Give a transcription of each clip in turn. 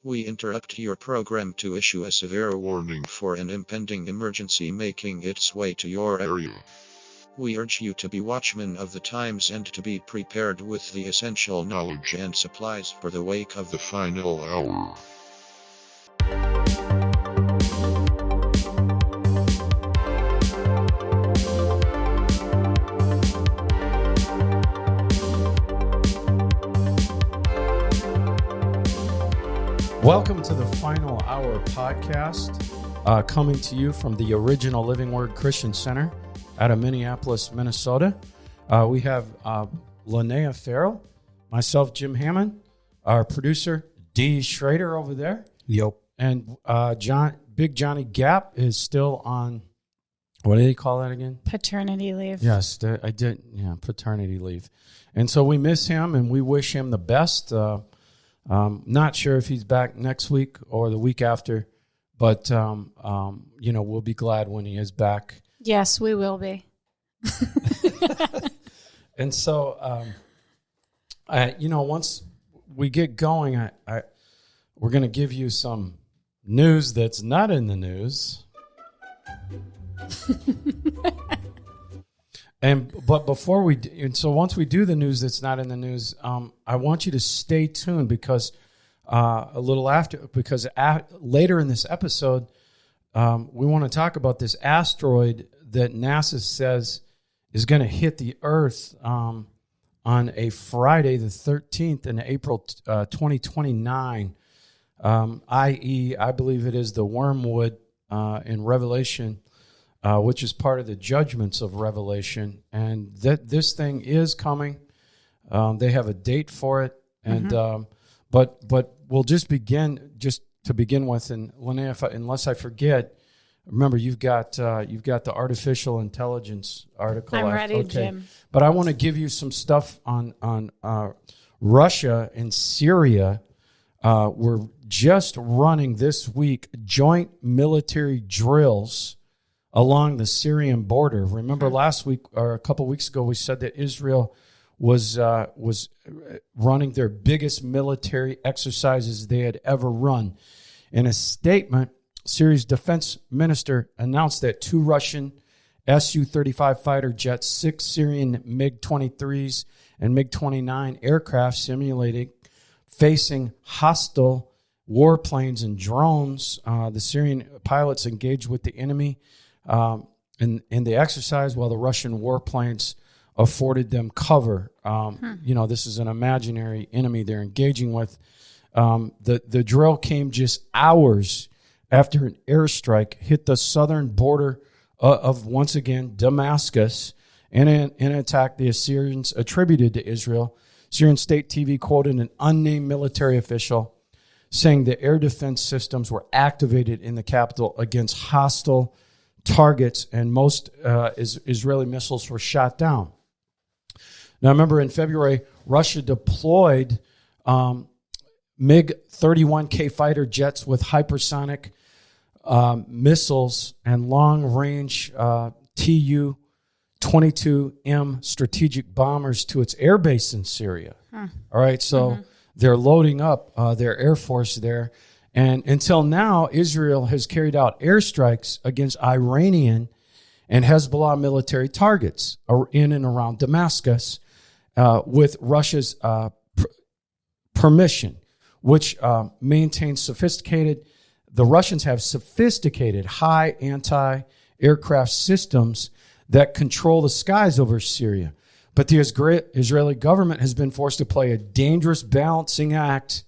We interrupt your program to issue a severe warning for an impending emergency making its way to your area. We urge you to be watchmen of the times and to be prepared with the essential knowledge and supplies for the wake of the final hour. Welcome to the Final Hour podcast, coming to you from the original Living Word Christian Center out of Minneapolis, Minnesota. We have Lonaiah Farrell, myself, Jim Hammond, our producer, Dee Schrader over there. Yep. And Big Johnny Gap is still on, what do they call that again? Paternity leave. Yes, I did. Yeah, paternity leave. And so we miss him and we wish him the best. Not sure if he's back next week or the week after, but, we'll be glad when he is back. Yes, we will be. And so, once we get going, we're going to give you some news that's not in the news. But before once we do the news that's not in the news, I want you to stay tuned because later in this episode, we want to talk about this asteroid that NASA says is going to hit the Earth on a Friday the 13th in April 2029, i.e., I believe it is the Wormwood in Revelation, which is part of the judgments of Revelation, and that this thing is coming. They have a date for it, and but we'll just to begin with. And Lonaiah, unless I forget, remember you've got the artificial intelligence article. I'm ready, Jim. But I want to give you some stuff on Russia and Syria. We're just running this week joint military drills along the Syrian border. Remember last week or a couple weeks ago, we said that Israel was running their biggest military exercises they had ever run. In a statement, Syria's defense minister announced that 2 Russian Su-35 fighter jets, 6 Syrian MiG-23s and MiG-29 aircraft simulated facing hostile warplanes and drones. The Syrian pilots engaged with the enemy in the exercise while the Russian warplanes afforded them cover. This is an imaginary enemy they're engaging with. The drill came just hours after an airstrike hit the southern border of, once again, Damascus, and an attack the Assyrians attributed to Israel. Syrian state TV quoted an unnamed military official saying the air defense systems were activated in the capital against hostile targets, and most Israeli missiles were shot down. Now, remember, in February, Russia deployed MiG-31K fighter jets with hypersonic missiles and long-range Tu-22M strategic bombers to its air base in Syria. All right, so they're loading up their air force there. And until now, Israel has carried out airstrikes against Iranian and Hezbollah military targets in and around Damascus with Russia's permission, which maintains the Russians have sophisticated high anti-aircraft systems that control the skies over Syria. But the Israeli government has been forced to play a dangerous balancing act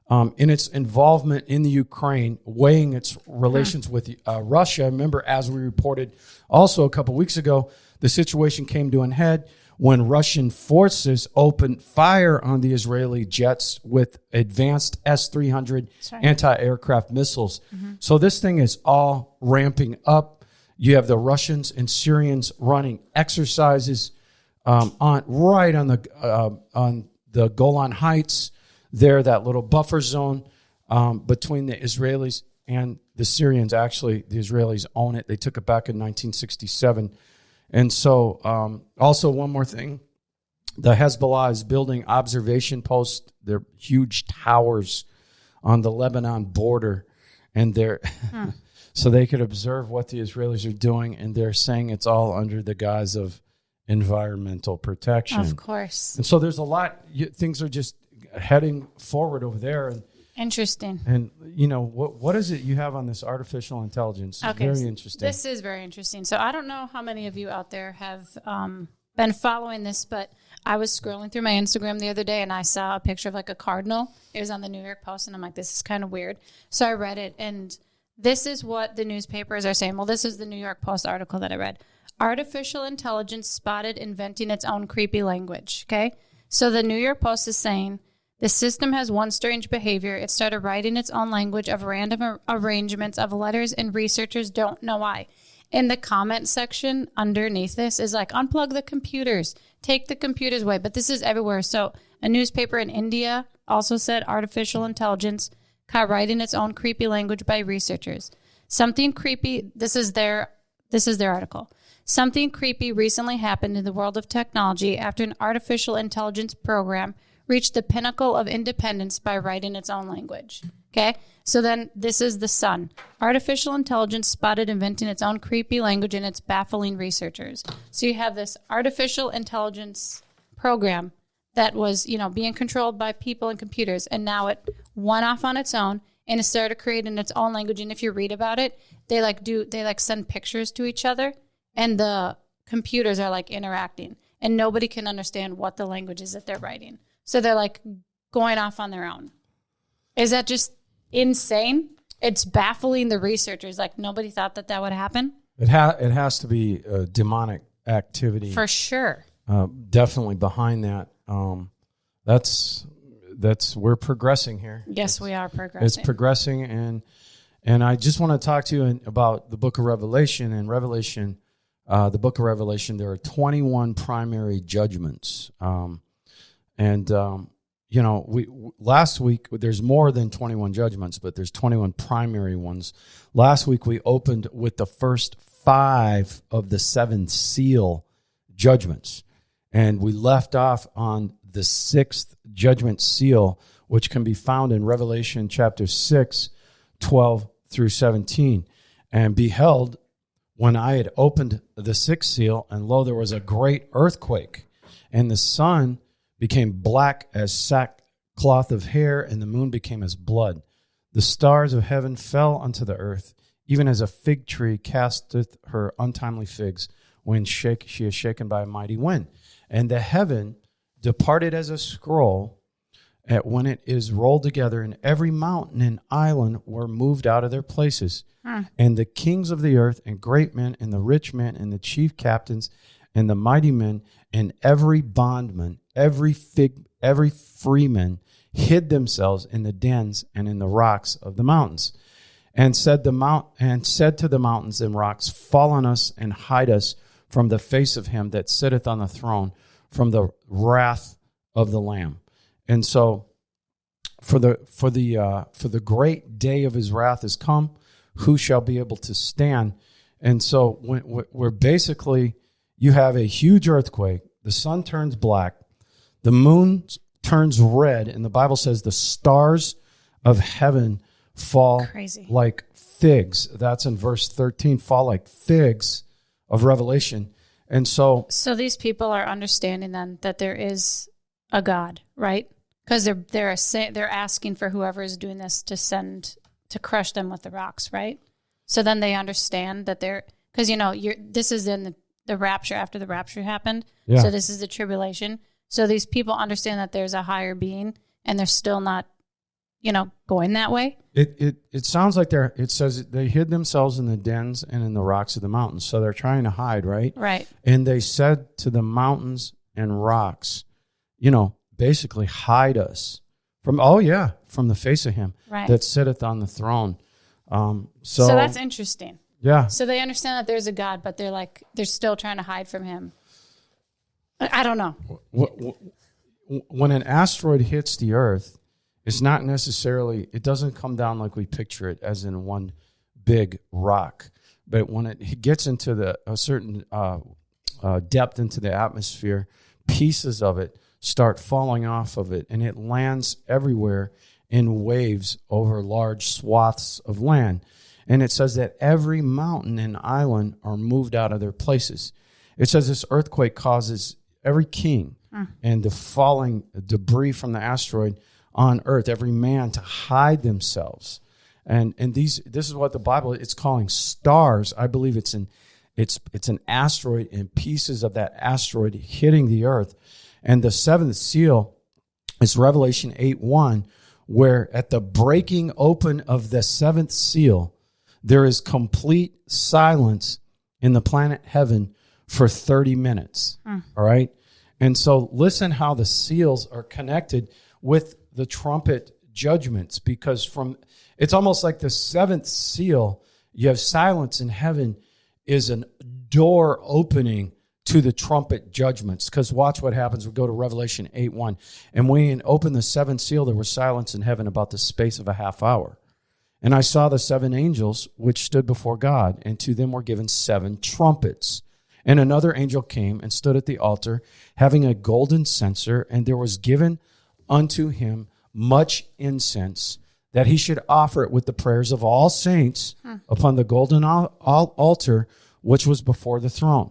in its involvement in the Ukraine, weighing its relations with Russia. Remember, as we reported also a couple weeks ago, the situation came to an head when Russian forces opened fire on the Israeli jets with advanced S-300 anti-aircraft missiles. So this thing is all ramping up. You have the Russians and Syrians running exercises on the Golan Heights. There, that little buffer zone between the Israelis and the Syrians. Actually, the Israelis own it. They took it back in 1967. And so, also one more thing, the Hezbollah is building observation posts. They're huge towers on the Lebanon border, and they're so they could observe what the Israelis are doing, and they're saying it's all under the guise of environmental protection. Of course. And so there's a lot. Things are just heading forward over there. And interesting. And what is it you have on this artificial intelligence? Okay, Very interesting. This is very interesting. So I don't know how many of you out there have been following this, but I was scrolling through my Instagram the other day and I saw a picture of like a cardinal. It was on the New York Post, and I'm like, this is kind of weird. So I read it, and this is what the newspapers are saying. Well, this is the New York Post article that I read. Artificial intelligence spotted inventing its own creepy language. Okay, so the New York Post is saying the system has one strange behavior. It started writing its own language of random arrangements of letters, and researchers don't know why. In the comment section underneath this is like, unplug the computers, take the computers away. But this is everywhere. So a newspaper in India also said artificial intelligence caught writing its own creepy language by researchers. Something creepy, this is their article. Something creepy recently happened in the world of technology after an artificial intelligence program reached the pinnacle of independence by writing its own language. Okay, so then this is the Sun. Artificial intelligence spotted inventing its own creepy language, and it's baffling researchers. So you have this artificial intelligence program that was, being controlled by people and computers, and now it went off on its own and it started creating its own language. And if you read about it, they send pictures to each other, and the computers are like interacting, and nobody can understand what the language is that they're writing. So they're like going off on their own. Is that just insane? It's baffling the researchers. Like, nobody thought that would happen. It has to be demonic activity for sure. Definitely behind that. That's we're progressing here. Yes, we are progressing. It's progressing, and I just want to talk to you about the Book of Revelation. In Revelation, the Book of Revelation, there are 21 primary judgments. Last week, there's more than 21 judgments, but there's 21 primary ones. Last week, we opened with the first 5 of the 7 seal judgments, and we left off on the 6th judgment seal, which can be found in Revelation chapter 6, 12 through 17. And beheld, when I had opened the 6th seal, and lo, there was a great earthquake, and the sun became black as sackcloth of hair, and the moon became as blood. The stars of heaven fell unto the earth, even as a fig tree casteth her untimely figs when she is shaken by a mighty wind. And the heaven departed as a scroll when it is rolled together, and every mountain and island were moved out of their places. And the kings of the earth, and great men, and the rich men, and the chief captains, and the mighty men, and every bondman, every freeman hid themselves in the dens and in the rocks of the mountains, and said to the mountains and rocks, fall on us and hide us from the face of him that sitteth on the throne, from the wrath of the Lamb. And so, for the great day of his wrath is come. Who shall be able to stand? And so, we're basically, you have a huge earthquake. The sun turns black. The moon turns red. And the Bible says the stars of heaven fall like figs. That's in verse 13. Fall like figs of Revelation. And so these people are understanding then that there is a God, right? Because they're asking for whoever is doing this to crush them with the rocks, right? So then they understand that because this is in the rapture, after the rapture happened. Yeah. So this is the tribulation. So these people understand that there's a higher being, and they're still not, going that way. It sounds like it says they hid themselves in the dens and in the rocks of the mountains. So they're trying to hide, right? Right. And they said to the mountains and rocks, basically hide us from the face of him that sitteth on the throne. So that's interesting. Yeah. So they understand that there's a God, but they're still trying to hide from him. I don't know. When an asteroid hits the Earth, it's not necessarily, it doesn't come down like we picture it, as in one big rock. But when it gets into a certain depth into the atmosphere, pieces of it start falling off of it, and it lands everywhere. in waves over large swaths of land. And it says that every mountain and island are moved out of their places. It says this earthquake causes every king and the falling debris from the asteroid on earth, every man to hide themselves. And this is what the Bible, it's calling stars. I believe it's an asteroid and pieces of that asteroid hitting the earth. And the seventh seal is Revelation 8:1, where at the breaking open of the seventh seal, there is complete silence in the planet heaven for 30 minutes. All right? And so listen how the seals are connected with the trumpet judgments, because it's almost like the seventh seal, you have silence in heaven, is a door opening to the trumpet judgments. Because watch what happens. We go to Revelation 8:1. And when we opened the seventh seal, there was silence in heaven about the space of a half hour. And I saw the seven angels which stood before God, and to them were given seven trumpets. And another angel came and stood at the altar, having a golden censer, and there was given unto him much incense, that he should offer it with the prayers of all saints upon the golden altar which was before the throne.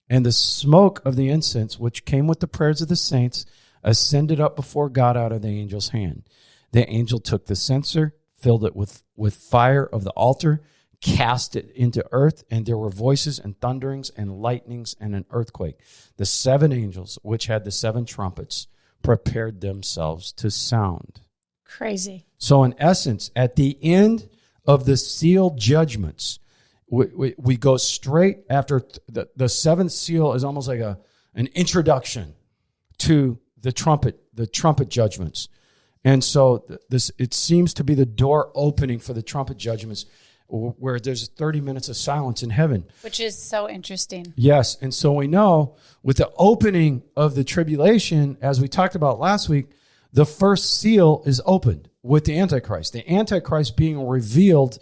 And the smoke of the incense, which came with the prayers of the saints, ascended up before God out of the angel's hand. The angel took the censer, filled it with fire of the altar, cast it into earth, and there were voices and thunderings and lightnings and an earthquake. The seven angels, which had the seven trumpets, prepared themselves to sound. Crazy. So in essence, at the end of the seal judgments, we go straight after the seventh seal is almost like an introduction to the trumpet judgments. And so it seems to be the door opening for the trumpet judgments, where there's 30 minutes of silence in heaven. Which is so interesting. Yes, and so we know with the opening of the tribulation, as we talked about last week, the first seal is opened with the Antichrist. The Antichrist being revealed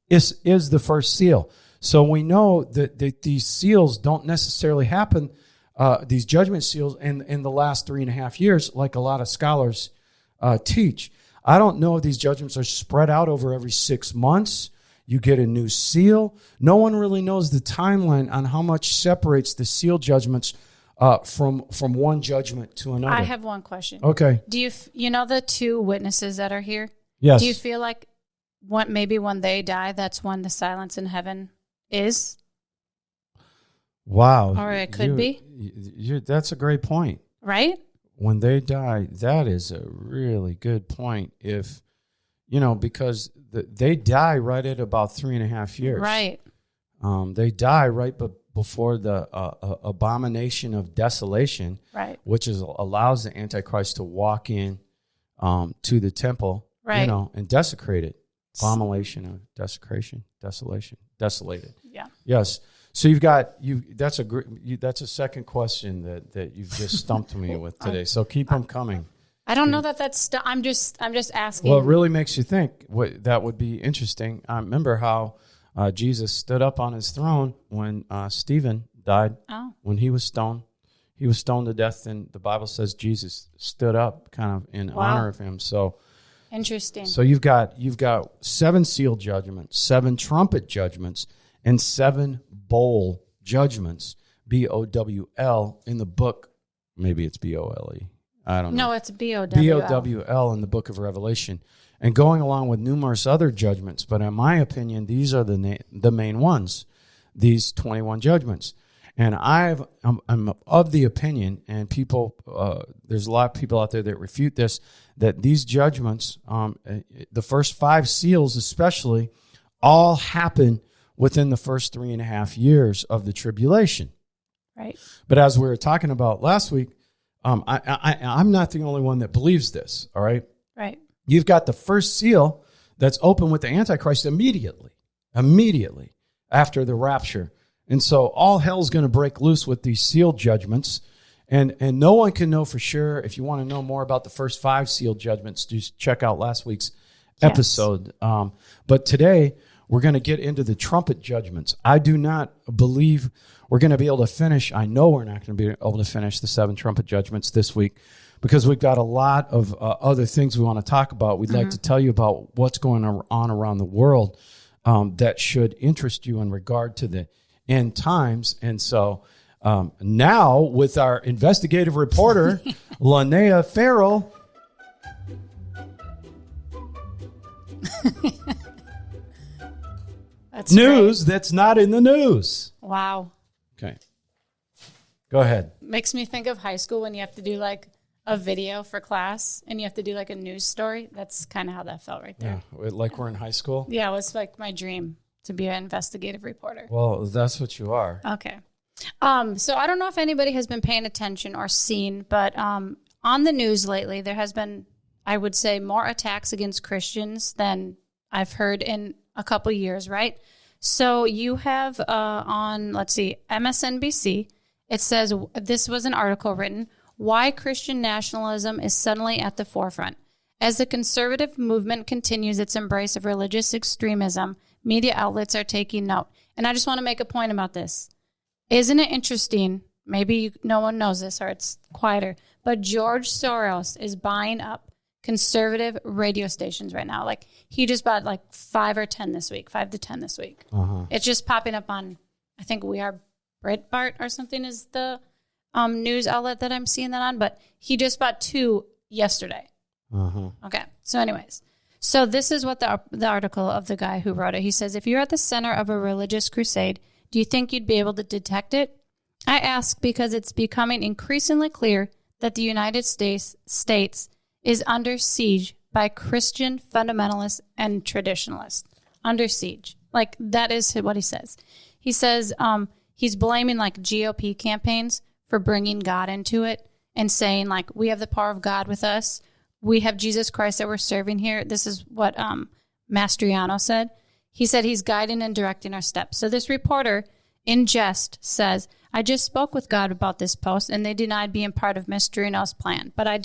is the first seal. So we know that these seals don't necessarily happen, these judgment seals, in the last 3.5 years, like a lot of scholars teach. I don't know if these judgments are spread out over every 6 months. You get a new seal. No one really knows the timeline on how much separates the seal judgments from one judgment to another. I have one question. Okay. Do you know the two witnesses that are here? Yes. Do you feel like maybe when they die, that's when the silence in heaven is? Wow. Or it could be. That's a great point. Right? When they die, that is a really good point. If, because they die right at about 3.5 years. Right. They die right before the abomination of desolation, right? Which allows the Antichrist to walk in to the temple, right? And desecrate it. Abomination of desecration, desolation, desolated. Yeah. Yes. So that's a second question that you've just stumped me with today. So keep them coming. I don't know that's. I'm just asking. Well, it really makes you think. That would be interesting. I remember how Jesus stood up on his throne when Stephen died. Oh. When he was stoned. He was stoned to death, and the Bible says Jesus stood up kind of in honor of him. So interesting. So you've got 7 seal judgments, 7 trumpet judgments, and 7 bowl judgments, BOWL, in the book. Maybe it's BOLE. I don't know. No, it's BOWL. BOWL in the book of Revelation. And going along with numerous other judgments, but in my opinion, these are the main ones, these 21 judgments. And I'm of the opinion, and people, there's a lot of people out there that refute this, that these judgments, the first 5 seals especially, all happen within the first 3.5 years of the tribulation. Right. But as we were talking about last week, I'm not the only one that believes this, all right? Right. You've got the first seal that's open with the Antichrist immediately after the rapture. And so all hell's going to break loose with these seal judgments. And no one can know for sure. If you want to know more about the first 5 seal judgments, just check out last week's episode. But today, we're going to get into the trumpet judgments. I do not believe we're going to be able to finish. I know we're not going to be able to finish the 7 trumpet judgments this week. because we've got a lot of other things we want to talk about. We'd like to tell you about what's going on around the world that should interest you in regard to the end times. And so now with our investigative reporter, Lonaiah Farrell. That's news great. that's not in the news. Wow. Okay. Go ahead. Makes me think of high school when you have to do like a video for class and you have to do like a news story. That's kind of how that felt right there. Yeah, like we're in high school? Yeah, it was like my dream to be an investigative reporter. Well, that's what you are. Okay. So I don't know if anybody has been paying attention or seen, but on the news lately, there has been, I would say, more attacks against Christians than I've heard in a couple years, right? So you have on, let's see, MSNBC, it says, this was an article written, Why Christian Nationalism is Suddenly at the Forefront. As the conservative movement continues its embrace of religious extremism, media outlets are taking note. And I just want to make a point about this. Isn't it interesting? Maybe no one knows this or it's quieter, but George Soros is buying up conservative radio stations right now. Like he just bought like 5 to 10 this week. It's just popping up on, I think We Are Breitbart or something is the news outlet that I'm seeing that on, but he just bought 2 yesterday. Okay. So anyways, so this is what the article of the guy who wrote it. He says, if you're at the center of a religious crusade, do you think you'd be able to detect it? I ask because it's becoming increasingly clear that the United States is under siege by Christian fundamentalists and traditionalists. Under siege. Like, that is what he says. He says he's blaming, like, GOP campaigns for bringing God into it and saying, like, we have the power of God with us. We have Jesus Christ that we're serving here. This is what Mastriano said. He said he's guiding and directing our steps. So this reporter, in jest, says, I just spoke with God about this post, and they denied being part of Mastriano's plan. But I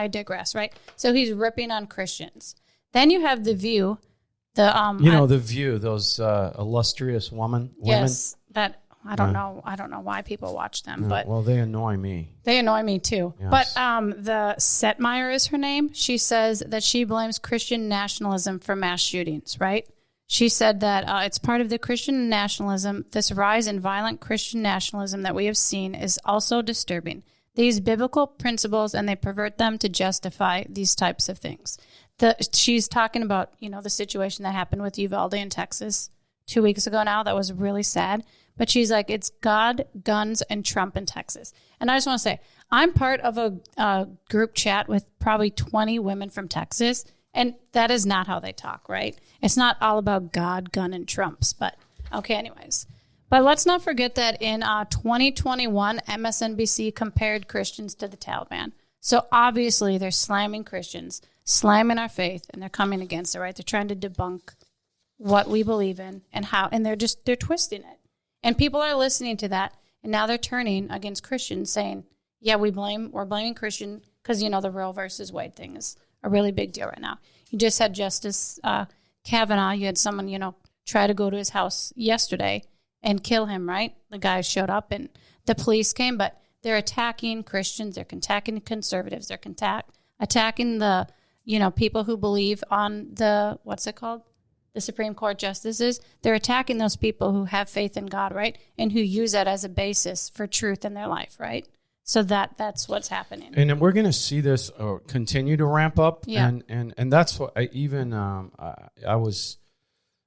digress, right? So he's ripping on Christians. Then you have The View. The View, those illustrious women. Yes, that I don't know. I don't know why people watch them, but well, they annoy me. They annoy me too. Yes. But the Setmeyer is her name. She says that she blames Christian nationalism for mass shootings. Right? She said that it's part of the Christian nationalism. This rise in violent Christian nationalism that we have seen is also disturbing. They use biblical principles and they pervert them to justify these types of things. She's talking about, the situation that happened with Uvalde in Texas 2 weeks ago now. That was really sad. But she's like, it's God, guns, and Trump in Texas. And I just want to say, I'm part of a group chat with probably 20 women from Texas. And that is not how they talk, right? It's not all about God, gun, and Trumps. But, okay, anyways. But let's not forget that in 2021, MSNBC compared Christians to the Taliban. So obviously they're slamming Christians, slamming our faith, and they're coming against it, right? They're trying to debunk what we believe in and how, and they're twisting it. And people are listening to that, and now they're turning against Christians, saying, yeah, we're blaming Christian because, the Roe versus Wade thing is a really big deal right now. You just had Justice Kavanaugh. You had someone, try to go to his house yesterday and kill him, right? The guy showed up and the police came, but they're attacking Christians. They're attacking conservatives. They're attacking the, people who believe on the, what's it called? The Supreme Court justices. They're attacking those people who have faith in God, right? And who use that as a basis for truth in their life, right? So that's what's happening. And we're going to see this continue to ramp up. Yeah. And that's what I was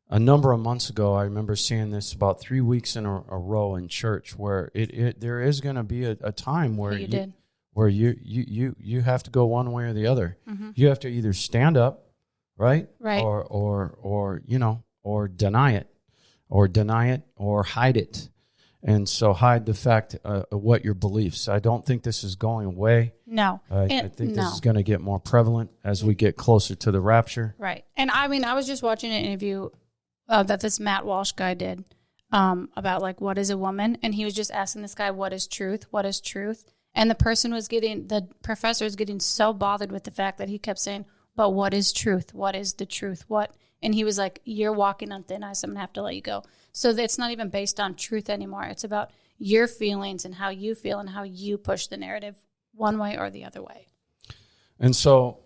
a number of months ago, I remember seeing this about 3 weeks in a row in church where there is going to be a time where you have to go one way or the other. Mm-hmm. You have to either stand up, right? Right. Or deny it or hide it. And so hide the fact of what your beliefs. I don't think this is going away. No. I think this is going to get more prevalent as we get closer to the rapture. Right. And I was just watching an interview that this Matt Walsh guy did about like, what is a woman? And he was just asking this guy, what is truth? What is truth? And the professor was getting so bothered with the fact that he kept saying, but what is truth? What is the truth? What? And he was like, you're walking on thin ice. I'm going to have to let you go. So it's not even based on truth anymore. It's about your feelings and how you feel and how you push the narrative one way or the other way. And so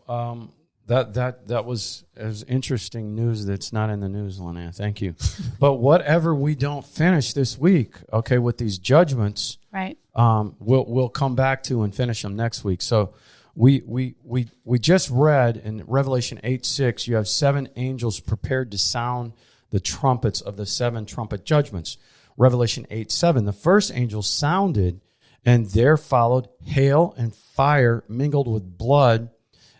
that was interesting news that's not in the news, Lonaiah. Thank you. But whatever we don't finish this week, okay, with these judgments, right? We'll come back to and finish them next week. So we just read in Revelation 8:6, you have 7 angels prepared to sound the trumpets of the 7 trumpet judgments. Revelation 8:7, the first angel sounded, and there followed hail and fire mingled with blood,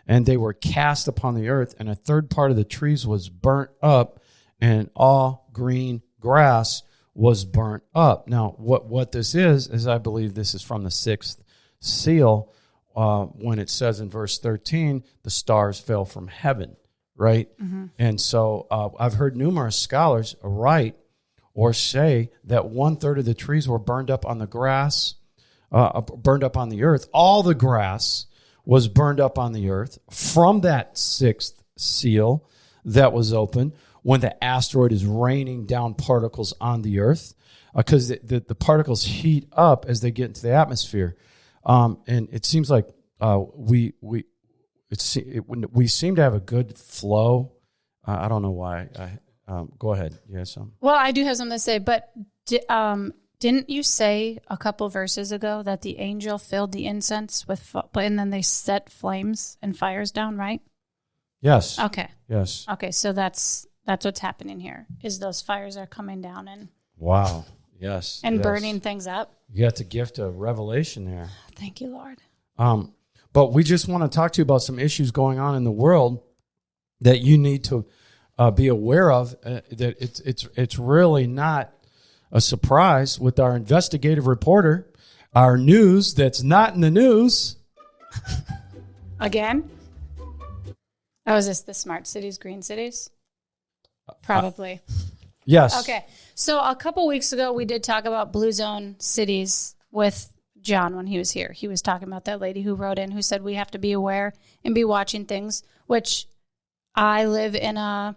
and they were cast upon the earth, and a third part of the trees was burnt up, and all green grass was burnt up. Now, what this is I believe this is from the 6th seal, when it says in verse 13, the stars fell from heaven, right? Mm-hmm. And so I've heard numerous scholars write or say that 1/3 of the trees were burned up on the grass, burned up on the earth. All the grass was burned up on the earth from that 6th seal that was open when the asteroid is raining down particles on the earth, because the particles heat up as they get into the atmosphere. And it seems like we seem to have a good flow. I don't know why. Go ahead. You have some? Well, I do have something to say, but didn't you say a couple verses ago that the angel filled the incense with, and then they set flames and fires down, right? Yes. Okay. Yes. Okay, so that's what's happening here, is those fires are coming down and wow. Yes. And yes. burning things up. You got the gift of revelation there. Thank you, Lord. But we just want to talk to you about some issues going on in the world that you need to be aware of. That it's really not a surprise with our investigative reporter, our news that's not in the news. Again? Oh, is this the Smart Cities, Green Cities? Probably. Yes. Okay. So a couple weeks ago, we did talk about blue zone cities with John when he was here. He was talking about that lady who wrote in who said we have to be aware and be watching things, which I live in a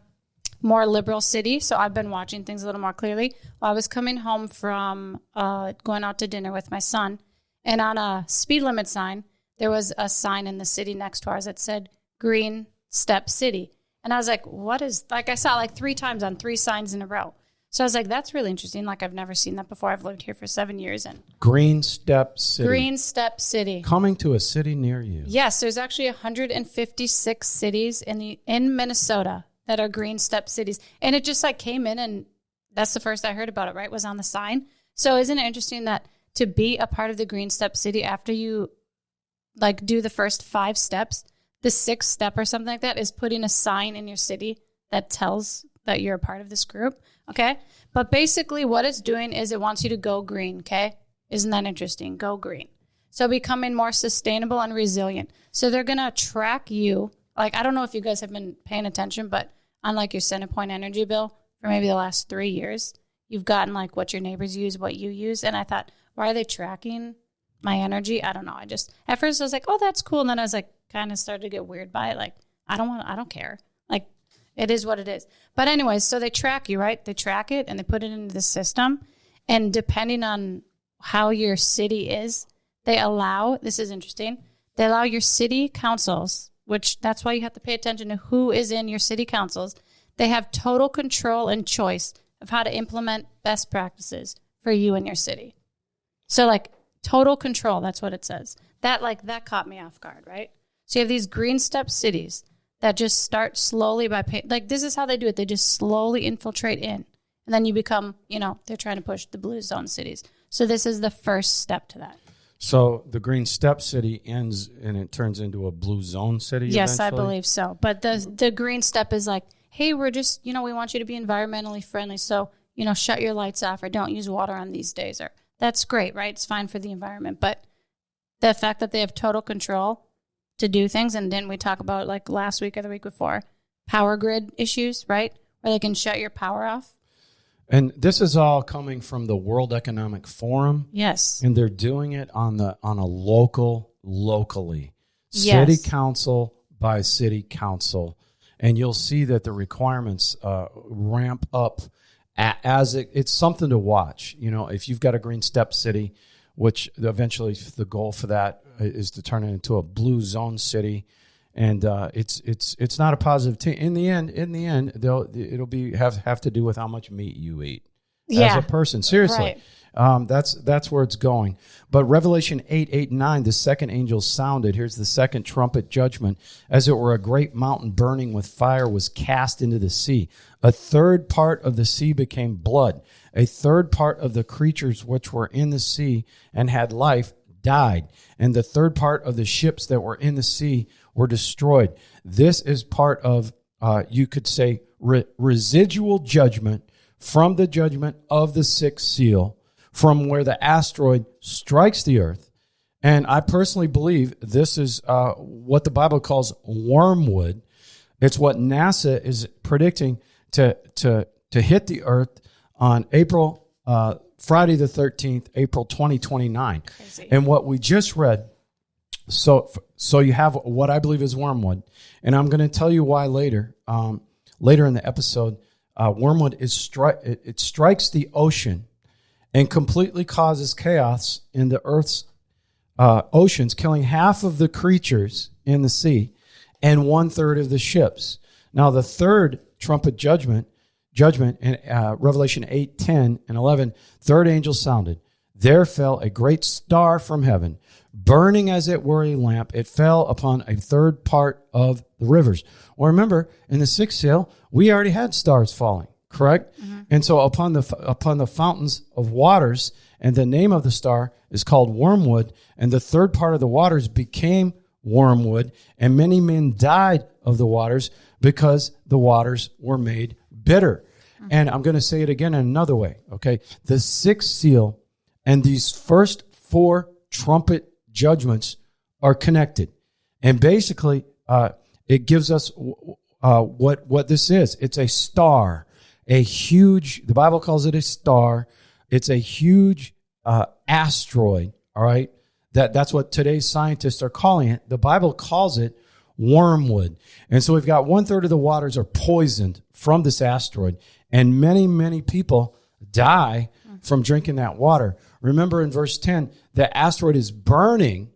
more liberal city, so I've been watching things a little more clearly. Well, I was coming home from going out to dinner with my son, and on a speed limit sign, there was a sign in the city next to ours that said GreenStep City. And I was like, what is, like I saw like 3 times on 3 signs in a row. So I was like, that's really interesting. Like I've never seen that before. I've lived here for 7 years. And GreenStep City. GreenStep City. Coming to a city near you. Yes, there's actually 156 cities in Minnesota that are GreenStep cities. And it just like came in, and that's the first I heard about it, right? Was on the sign. So isn't it interesting that to be a part of the GreenStep City, after you like do the first 5 steps, the 6th step or something like that is putting a sign in your city that tells that you're a part of this group. Okay. But basically what it's doing is it wants you to go green. Okay. Isn't that interesting? Go green. So becoming more sustainable and resilient. So they're going to track you. Like, I don't know if you guys have been paying attention, but on like your Centerpoint energy bill for maybe the last 3 years, you've gotten like what your neighbors use, what you use. And I thought, why are they tracking my energy? I don't know. At first I was like, oh, that's cool. And then I was like, kind of started to get weird by it. Like, I don't care. Like, it is what it is. But anyways, so they track you, right? They track it and they put it into the system. And depending on how your city is, they allow, this is interesting, they allow your city councils, which that's why you have to pay attention to who is in your city councils. They have total control and choice of how to implement best practices for you and your city. So like total control, that's what it says. That caught me off guard, right? So you have these GreenStep cities that just start slowly by this is how they do it. They just slowly infiltrate in. And then you become, they're trying to push the blue zone cities. So this is the first step to that. So the GreenStep City ends and it turns into a blue zone city. Yes, eventually? I believe so. But the GreenStep is like, hey, we're just, we want you to be environmentally friendly. So, shut your lights off or don't use water on these days. Or that's great, right? It's fine for the environment. But the fact that they have total control to do things, and didn't we talk about like last week or the week before, power grid issues, right? Where they can shut your power off. And this is all coming from the World Economic Forum. Yes. And they're doing it on a locally. Yes. City council by city council. And you'll see that the requirements ramp up as it's something to watch. If you've got a GreenStep city, which eventually the goal for that is to turn it into a blue zone city. And it's not a positive thing. In the end, it'll be have to do with how much meat you eat as a person. Seriously, right. That's where it's going. But Revelation 8:8-9, the second angel sounded. Here's the second trumpet judgment. As it were, a great mountain burning with fire was cast into the sea. A third part of the sea became blood. A third part of the creatures which were in the sea and had life died. And the third part of the ships that were in the sea were destroyed. This is part of, you could say, residual judgment from the judgment of the sixth seal, from where the asteroid strikes the earth. And I personally believe this is what the Bible calls wormwood. It's what NASA is predicting to hit the earth on Friday the 13th, April 2029. Crazy. And what we just read, so you have what I believe is wormwood, and I'm going to tell you why later. Later in the episode, wormwood it strikes the ocean and completely causes chaos in the Earth's oceans, killing half of the creatures in the sea and 1/3 of the ships. Now, the third trumpet judgment in Revelation 8:10 and 11, third angel sounded. There fell a great star from heaven, burning as it were a lamp. It fell upon a third part of the rivers. Well, remember, in the sixth seal, we already had stars falling, correct? Mm-hmm. And so upon the fountains of waters, and the name of the star is called wormwood, and the third part of the waters became wormwood, and many men died of the waters because the waters were made bitter. Mm-hmm. And I'm going to say it again in another way, okay? The sixth seal and these first 4 trumpet judgments are connected. And basically, it gives us what this is. It's a star, the Bible calls it a star. It's a huge asteroid, all right? That's what today's scientists are calling it. The Bible calls it wormwood. And so we've got 1/3 of the waters are poisoned from this asteroid, and many, many people die from drinking that water. Remember in verse 10, the asteroid is burning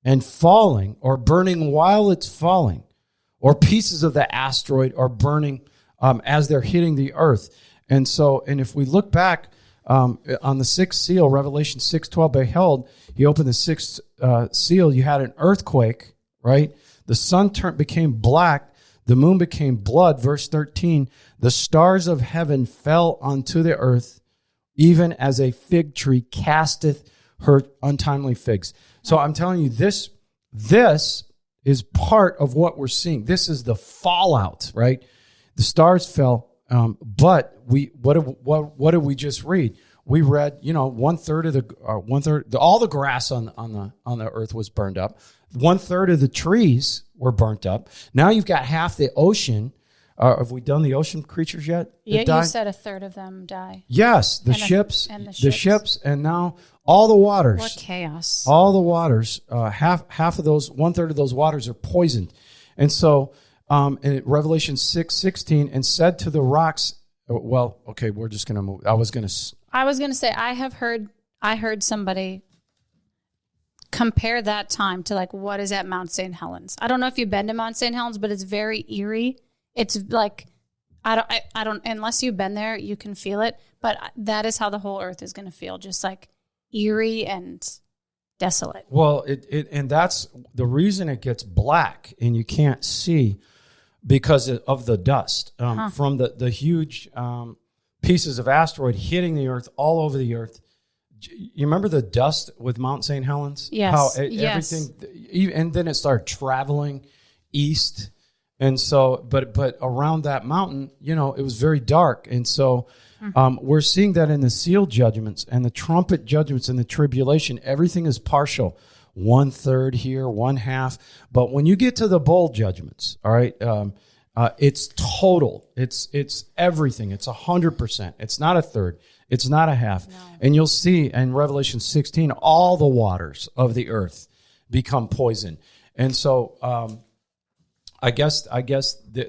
and falling, or burning while it's falling, or pieces of the asteroid are burning as they're hitting the earth. And if we look back on the sixth seal, Revelation 6:12, behold, he opened the sixth seal, you had an earthquake, right? The sun became black, the moon became blood. Verse 13, the stars of heaven fell onto the earth, even as a fig tree casteth her untimely figs. So I'm telling you, this is part of what we're seeing. This is the fallout, right? The stars fell, but what did we just read? We read, 1/3 of all the grass on the earth was burned up. 1/3 of the trees were burnt up. Now you've got half the ocean. Have we done the ocean creatures yet? Yeah, you said 1/3 of them die. Yes, the ships, and now all the waters. What chaos! All the waters. Half of those, 1/3 of those waters are poisoned, and so in Revelation 6:16, and said to the rocks. Well, okay, we're just going to move. I was going to say I heard somebody compare that time to like what is at Mount St. Helens. I don't know if you've been to Mount St. Helens, but it's very eerie. It's like I don't unless you've been there, you can feel it. But that is how the whole earth is going to feel, just like eerie and desolate. Well, and that's the reason it gets black and you can't see, because of the dust from the huge pieces of asteroid hitting the earth all over the earth. You remember the dust with Mount St. Helens? Yes. How everything, and then it started traveling east. And so, but around that mountain, it was very dark. And so we're seeing that in the seal judgments and the trumpet judgments and the tribulation. Everything is partial. 1/3 here, 1/2. But when you get to the bowl judgments, all right, it's total. It's everything. It's 100%. It's not 1/3. It's not 1/2. No. And you'll see in Revelation 16, all the waters of the earth become poison. And so I guess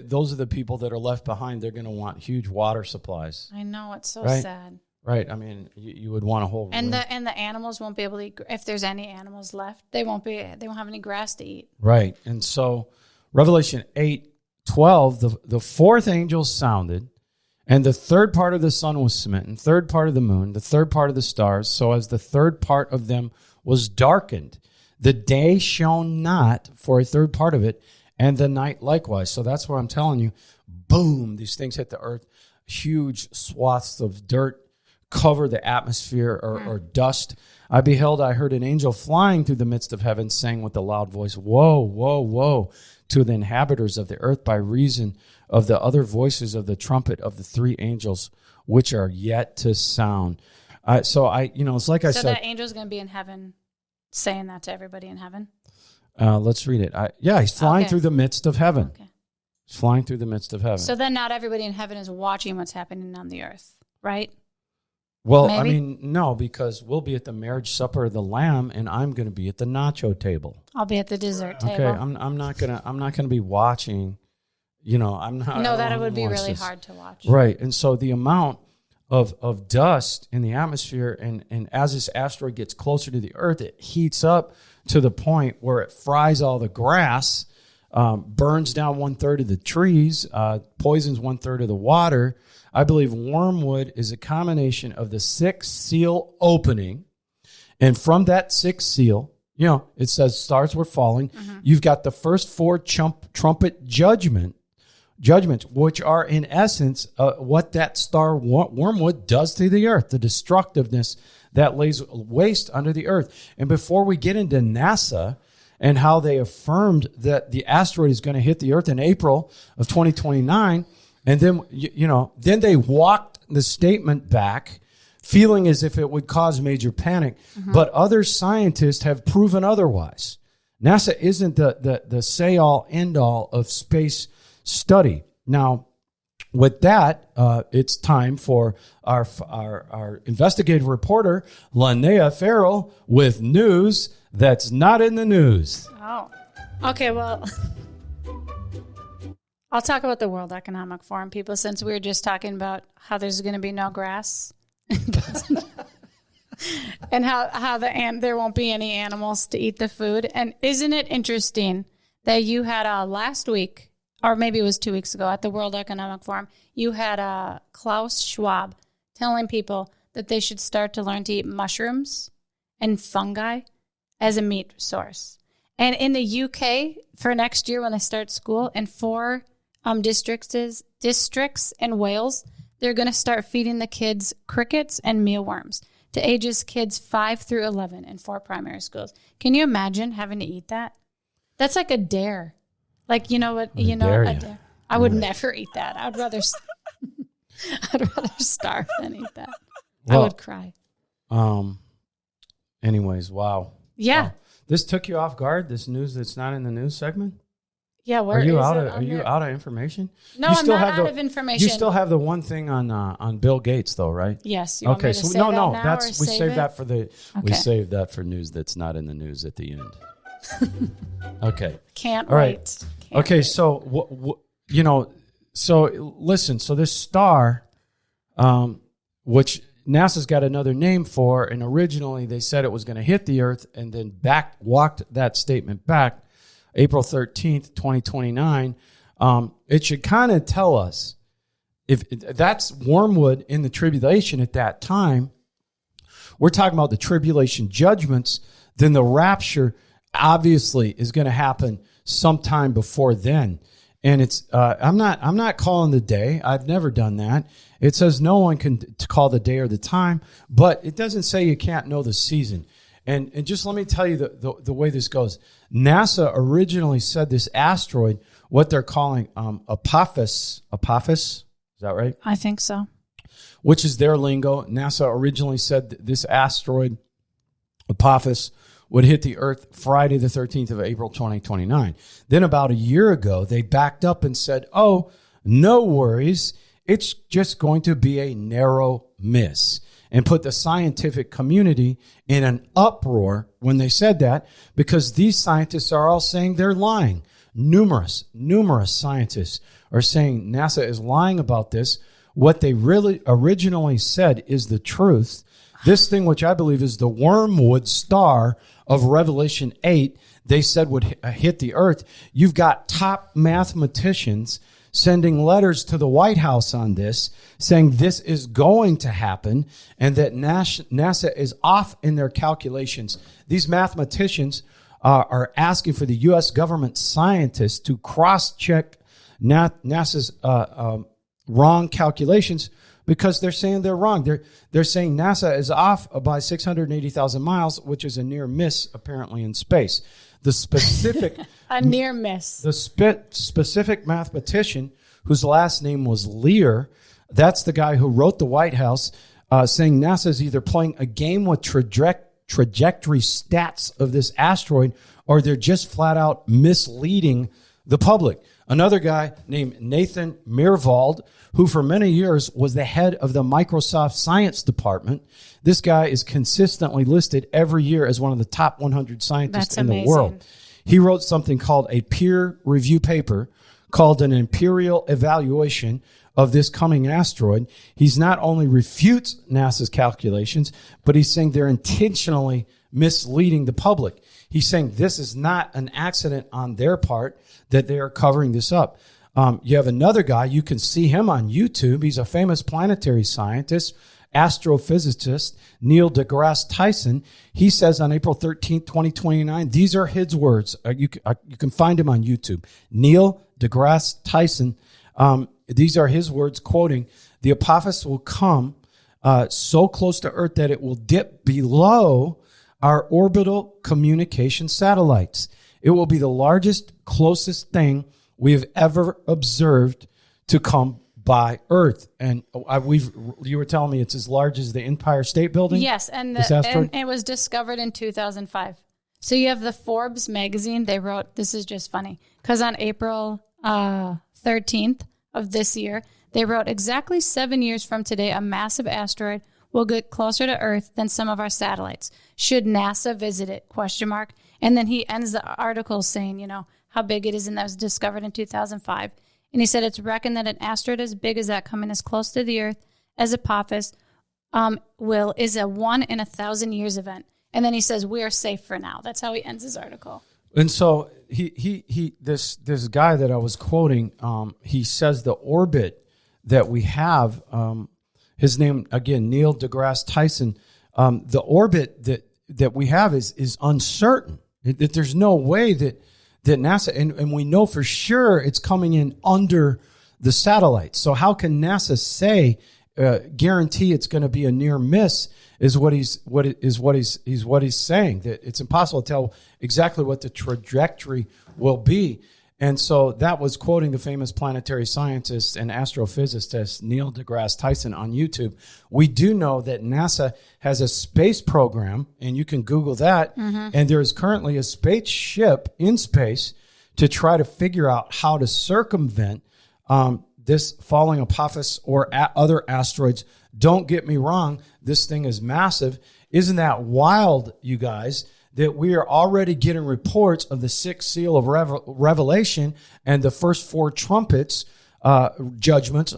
those are the people that are left behind. They're going to want huge water supplies. I know, it's so right? sad. Right. I mean, you would want a whole and the animals won't be able to eat. If there's any animals left, they won't have any grass to eat. Right. And so Revelation 8:12, the fourth angel sounded, and the third part of the sun was smitten, third part of the moon, the third part of the stars, so as the third part of them was darkened. The day shone not for a third part of it, and the night likewise. So that's what I'm telling you. Boom, these things hit the earth. Huge swaths of dirt cover the atmosphere or dust. I beheld, I heard an angel flying through the midst of heaven, saying with a loud voice, Woe, woe, woe to the inhabitants of the earth by reason of the other voices of the trumpet of the three angels, which are yet to sound. It's like I said. So that angel's going to be in heaven saying that to everybody in heaven? Let's read it. He's flying through the midst of heaven. Okay. He's flying through the midst of heaven. So then not everybody in heaven is watching what's happening on the earth, right? Well, Maybe? I mean, no, because we'll be at the marriage supper of the Lamb, and I'm going to be at the nacho table. I'll be at the dessert table. Okay, I'm not gonna be watching. I'm not. No, that would be really hard to watch. Right, and so the amount of dust in the atmosphere, and as this asteroid gets closer to the Earth, it heats up to the point where it fries all the grass, burns down 1/3 of the trees, poisons 1/3 of the water. I believe wormwood is a combination of the sixth seal opening, and from that sixth seal, it says stars were falling. Mm-hmm. You've got the first four trumpet judgments, which are in essence what that star wormwood does to the earth, the destructiveness that lays waste under the earth. And before we get into NASA and how they affirmed that the asteroid is going to hit the earth in April of 2029, and then, then they walked the statement back, feeling as if it would cause major panic. Mm-hmm. But other scientists have proven otherwise. NASA isn't the say-all, end-all of space study. Now, with that, it's time for our investigative reporter, Lonaiah Farrell, with news that's not in the news. Oh, okay, well... I'll talk about the World Economic Forum, people, since we were just talking about how there's going to be no grass and how there won't be any animals to eat the food. And isn't it interesting that you had last week, or maybe it was 2 weeks ago at the World Economic Forum, you had Klaus Schwab telling people that they should start to learn to eat mushrooms and fungi as a meat source. And in the UK, for next year when they start school, in 4 districts in Wales, they're going to start feeding the kids crickets and mealworms to ages kids 5 through 11 in 4 primary schools. Can you imagine having to eat that? That's like a dare. Like, a dare. I would never eat that. I'd rather starve than eat that. Well, I would cry. Anyways, wow. Yeah. Wow. This took you off guard, this news that's not in the news segment? Yeah, are you out of information? No, I'm not out of information. You still have the one thing on Bill Gates, though, right? Yes. Okay, so we saved that for news that's not in the news at the end. Okay. Can't All right. wait. Okay, so so listen. So this star, which NASA's got another name for, and originally they said it was going to hit the Earth, and then walked that statement back. April 13th, 2029, it should kind of tell us if that's wormwood in the tribulation at that time. We're talking about the tribulation judgments, then the rapture obviously is going to happen sometime before then. And it's I'm not calling the day. I've never done that. It says no one can call the day or the time, but it doesn't say you can't know the season. And just let me tell you the way this goes. NASA originally said this asteroid, what they're calling Apophis. Apophis, is that right? I think so. Which is their lingo. NASA originally said this asteroid, Apophis, would hit the Earth Friday the 13th of April 2029. Then about a year ago, they backed up and said, oh, no worries. It's just going to be a narrow miss. And put the scientific community in an uproar when they said that, because these scientists are all saying they're lying. Numerous scientists are saying NASA is lying about this. what they really originally said is the truth. This thing, which I believe is the wormwood star of Revelation 8, they said would hit the earth. You've got top mathematicians sending letters to the White House on this, saying this is going to happen and that NASA is off in their calculations. These mathematicians are asking for the U.S. government scientists to cross-check NASA's wrong calculations because they're saying they're wrong. They're saying NASA is off by 680,000 miles, which is a near miss, apparently, in space. The specific a near miss. The specific mathematician whose last name was Lear, that's the guy who wrote the White House, saying NASA is either playing a game with trajectory stats of this asteroid, or they're just flat out misleading the public. Another guy named Nathan Myhrvold, who for many years was the head of the Microsoft Science Department. This guy is consistently listed every year as one of the top 100 scientists in the world. He wrote something called a peer review paper called an imperial evaluation of this coming asteroid. He's not only refutes NASA's calculations, but he's saying they're intentionally misleading the public. He's saying this is not an accident on their part, that they are covering this up. You have another guy, you can see him on YouTube. He's a famous planetary scientist, astrophysicist, Neil deGrasse Tyson. He says on April 13th, 2029, these are his words. You can find him on YouTube. Neil deGrasse Tyson, these are his words, quoting, "The Apophis will come so close to Earth that it will dip below our orbital communication satellites. It will be the largest, closest thing we have ever observed to come by Earth." And you were telling me it's as large as the Empire State Building? Yes, and it was discovered in 2005. So you have the Forbes magazine. They wrote, this is just funny, because on April 13th of this year, they wrote, exactly 7 years from today, a massive asteroid will get closer to Earth than some of our satellites. Should NASA visit it? ? And then he ends the article saying, how big it is, and that was discovered in 2005. And he said it's reckoned that an asteroid as big as that coming as close to the Earth as Apophis is a 1 in 1,000 years event. And then he says we are safe for now. That's how he ends his article. And so this guy that I was quoting, he says the orbit that we have, his name again, Neil deGrasse Tyson, the orbit that we have is uncertain. That there's no way that NASA, and we know for sure it's coming in under the satellites. So how can NASA say, guarantee it's going to be a near miss? Is what he's saying, that it's impossible to tell exactly what the trajectory will be. And so that was quoting the famous planetary scientist and astrophysicist Neil deGrasse Tyson on YouTube. We do know that NASA has a space program, and you can Google that, and there is currently a spaceship in space to try to figure out how to circumvent this falling Apophis or other asteroids. Don't get me wrong, this thing is massive. Isn't that wild, you guys, that we are already getting reports of the sixth seal of Revelation and the first four trumpets judgments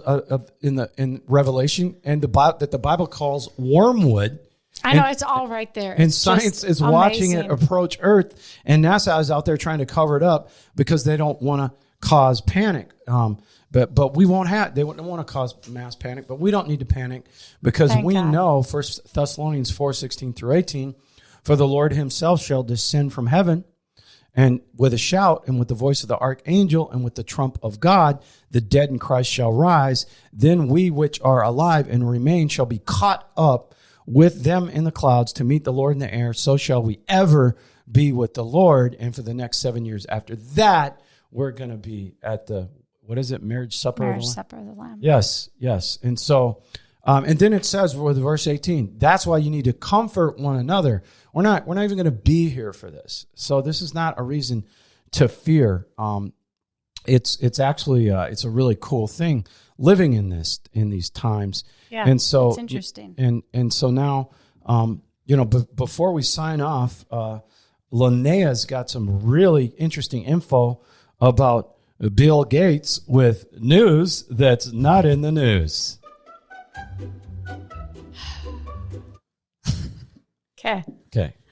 in Revelation, and that the Bible calls wormwood. I know, it's all right there. And science is watching it approach Earth, and NASA is out there trying to cover it up because they don't want to cause panic. But we won't have, they don't want to cause mass panic, but we don't need to panic because Thank we God. know 1 Thessalonians 4:16 through 18, for the Lord himself shall descend from heaven, and with a shout, and with the voice of the archangel, and with the trump of God, the dead in Christ shall rise. Then we which are alive and remain shall be caught up with them in the clouds to meet the Lord in the air. So shall we ever be with the Lord. And for the next 7 years after that, we're going to be at the, what is it? Marriage supper Marriage of the Lamb? supper of the Lamb. Yes. And so, and then it says with verse 18, that's why you need to comfort one another. We're not even going to be here for this. So this is not a reason to fear. It's actually, it's a really cool thing living in these times. Yeah. And so it's interesting. And so now, before we sign off, Lonaiah's got some really interesting info about Bill Gates with news that's not in the news.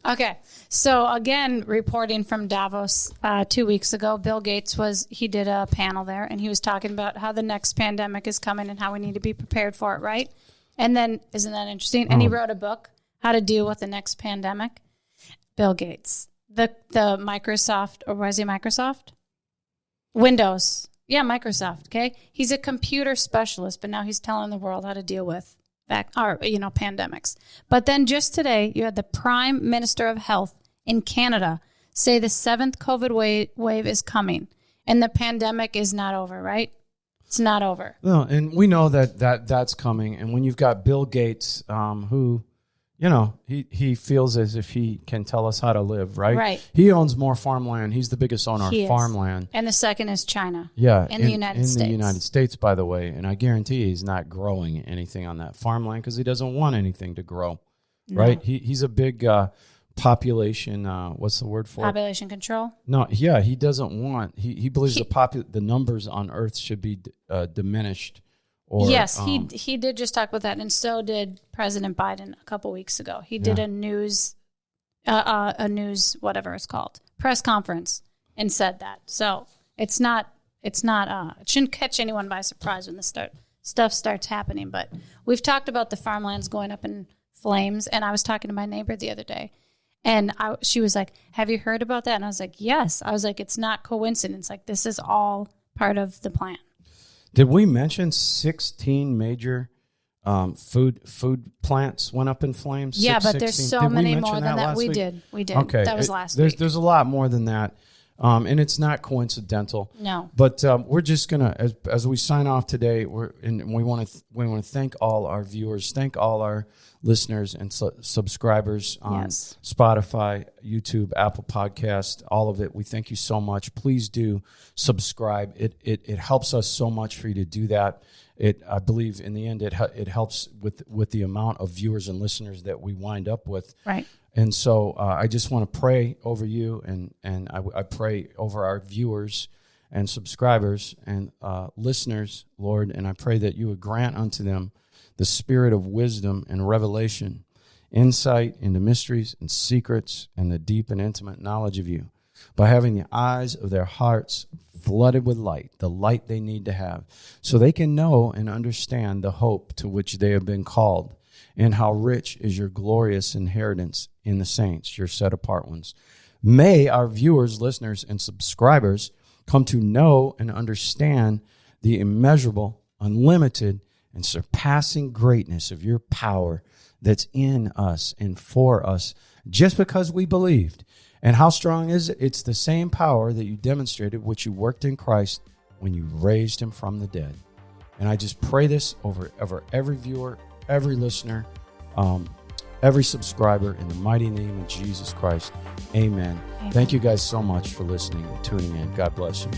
Okay. So again, reporting from Davos 2 weeks ago, Bill Gates he did a panel there, and he was talking about how the next pandemic is coming and how we need to be prepared for it, right? And then, isn't that interesting? And he wrote a book, How to Deal with the Next Pandemic. Bill Gates, the Microsoft, or was he Microsoft? Windows. Yeah, Microsoft. Okay. He's a computer specialist, but now he's telling the world how to deal with pandemics. But then just today, you had the Prime Minister of Health in Canada say the 7th COVID wave is coming, and the pandemic is not over, right? It's not over. No, and we know that's coming. And when you've got Bill Gates, who, he feels as if he can tell us how to live, right? Right. He owns more farmland. He's the biggest owner of farmland. And the second is China. Yeah. In the United States. In the United States, by the way. And I guarantee he's not growing anything on that farmland because he doesn't want anything to grow, right? He's a big population, what's the word for population control? No, yeah, he doesn't want, he believes the numbers on Earth should be diminished. Or, yes, he did just talk about that, and so did President Biden a couple weeks ago. He did a news whatever it's called, press conference, and said that. So it shouldn't catch anyone by surprise when this stuff starts happening. But we've talked about the farmlands going up in flames, and I was talking to my neighbor the other day, and she was like, "Have you heard about that?" And I was like, "Yes." I was like, "It's not coincidence. Like, this is all part of the plan." Did we mention 16 major food plants went up in flames? Yeah, but there's so many more than that. We did. Okay. That was last week. There's a lot more than that. And it's not coincidental. No. But we're just gonna, as we sign off today, we want to thank all our viewers, thank all our listeners and subscribers on Spotify, YouTube, Apple Podcast, all of it. We thank you so much. Please do subscribe. It helps us so much for you to do that. I believe in the end it helps with the amount of viewers and listeners that we wind up with. Right. And so I just want to pray over you, and I pray over our viewers and subscribers and listeners, Lord, and I pray that you would grant unto them the spirit of wisdom and revelation, insight into mysteries and secrets, and the deep and intimate knowledge of you, by having the eyes of their hearts flooded with light, the light they need to have, so they can know and understand the hope to which they have been called, and how rich is your glorious inheritance in the saints, your set-apart ones. May our viewers, listeners, and subscribers come to know and understand the immeasurable, unlimited, and surpassing greatness of your power that's in us and for us just because we believed. And how strong is it? It's the same power that you demonstrated, which you worked in Christ when you raised him from the dead. And I just pray this over every viewer, every listener, every subscriber, in the mighty name of Jesus Christ. Amen. Thank you guys so much for listening and tuning in. God bless you.